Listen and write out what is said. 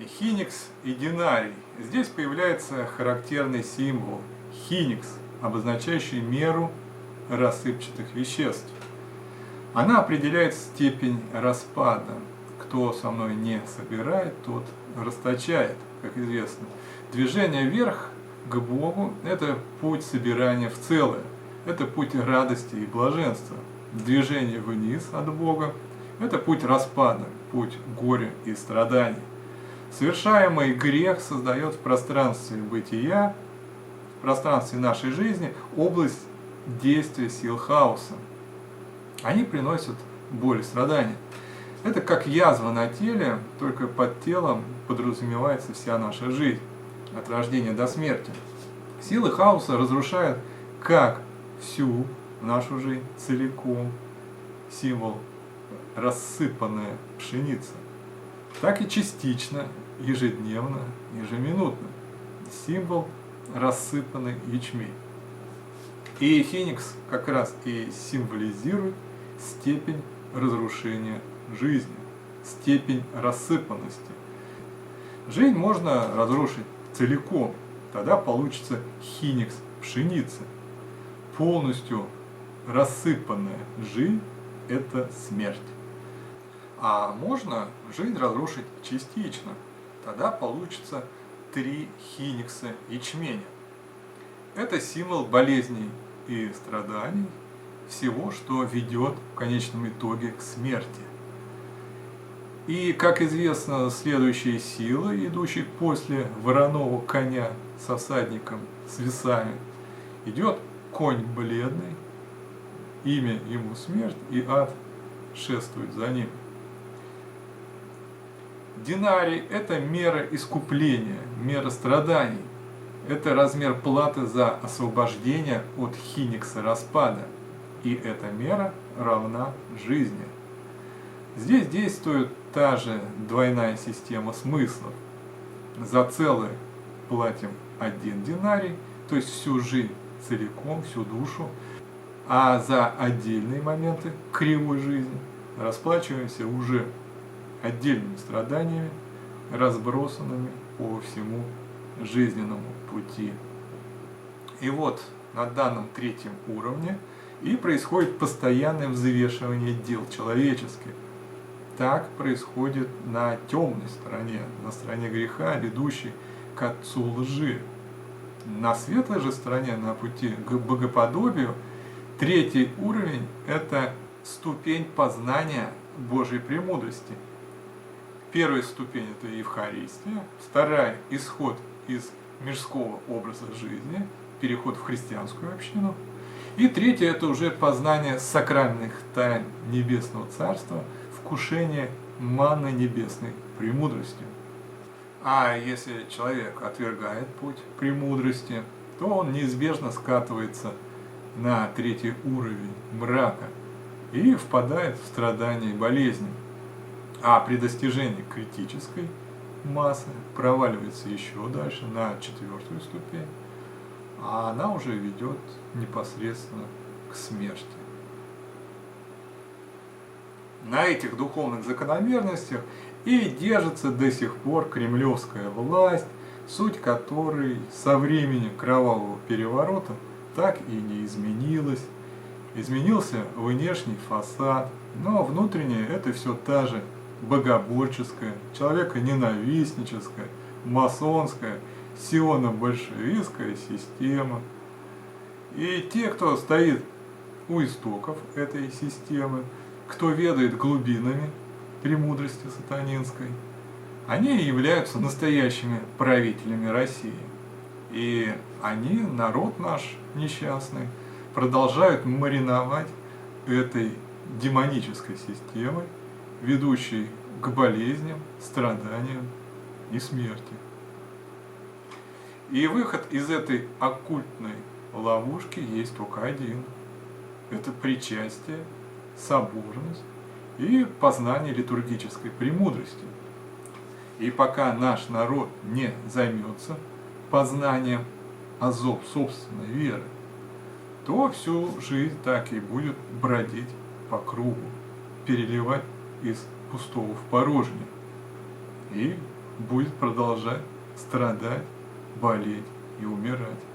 Хиникс и динарий. Здесь появляется характерный символ хиникс, обозначающий меру рассыпчатых веществ. Она определяет степень распада. Кто со мной не собирает, тот расточает, как известно. Движение вверх к Богу – это путь собирания в целое, это путь радости и блаженства. Движение вниз от Бога – это путь распада, путь горя и страданий. Совершаемый грех создает в пространстве бытия, в пространстве нашей жизни, область действия сил хаоса. Они приносят боль и страдания. Это как язва на теле, только под телом подразумевается вся наша жизнь, от рождения до смерти. Силы хаоса разрушают как всю нашу жизнь целиком, символ рассыпанная пшеница, так и частично, ежедневно, ежеминутно, символ рассыпанный ячмень. И хиникс как раз и символизирует степень разрушения жизни, степень рассыпанности. Жизнь можно разрушить целиком, тогда получится хиникс пшеницы. Полностью рассыпанная жизнь – это смерть. А можно жизнь разрушить частично, тогда получится 3 хиникса ячменя. Это символ болезней и страданий, всего, что ведет в конечном итоге к смерти. И, как известно, следующие силы, идущие после вороного коня со всадником с весами, идет конь бледный, имя ему смерть, и ад шествует за ним. Динарий – это мера искупления, мера страданий. Это размер платы за освобождение от хиникса распада. И эта мера равна жизни. Здесь действует та же двойная система смыслов. За целое платим 1 динарий, то есть всю жизнь целиком, всю душу, а за отдельные моменты кривой жизни расплачиваемся уже отдельными страданиями, разбросанными по всему жизненному пути. И вот на данном 3-м уровне и происходит постоянное взвешивание дел человеческих. Так происходит на темной стороне, на стороне греха, ведущей к отцу лжи. На светлой же стороне, на пути к богоподобию, 3-й уровень – это ступень познания Божьей премудрости. 1-я ступень – это Евхаристия, 2-я – исход из мирского образа жизни, переход в христианскую общину, и 3-я – это уже познание сакральных тайн Небесного Царства, вкушение манны небесной премудростью. А если человек отвергает путь премудрости, то он неизбежно скатывается на 3-й уровень мрака и впадает в страдания и болезни. А при достижении критической массы проваливается еще дальше на 4-ю ступень, а она уже ведет непосредственно к смерти. На этих духовных закономерностях и держится до сих пор кремлевская власть, суть которой со времени кровавого переворота так и не изменилась. Изменился внешний фасад, но внутреннее это все та же богоборческая, человеконенавистническая, масонская, сионо-большевистская система. И те, кто стоит у истоков этой системы, кто ведает глубинами премудрости сатанинской, они являются настоящими правителями России. И они, народ наш несчастный, продолжают мариновать этой демонической системой, ведущей к болезням, страданиям и смерти. И выход из этой оккультной ловушки есть только один. Это причастие, соборность и познание литургической премудрости. И пока наш народ не займется познанием азов собственной веры, то всю жизнь так и будет бродить по кругу, переливать из пустого в порожнее и будет продолжать страдать, болеть и умирать.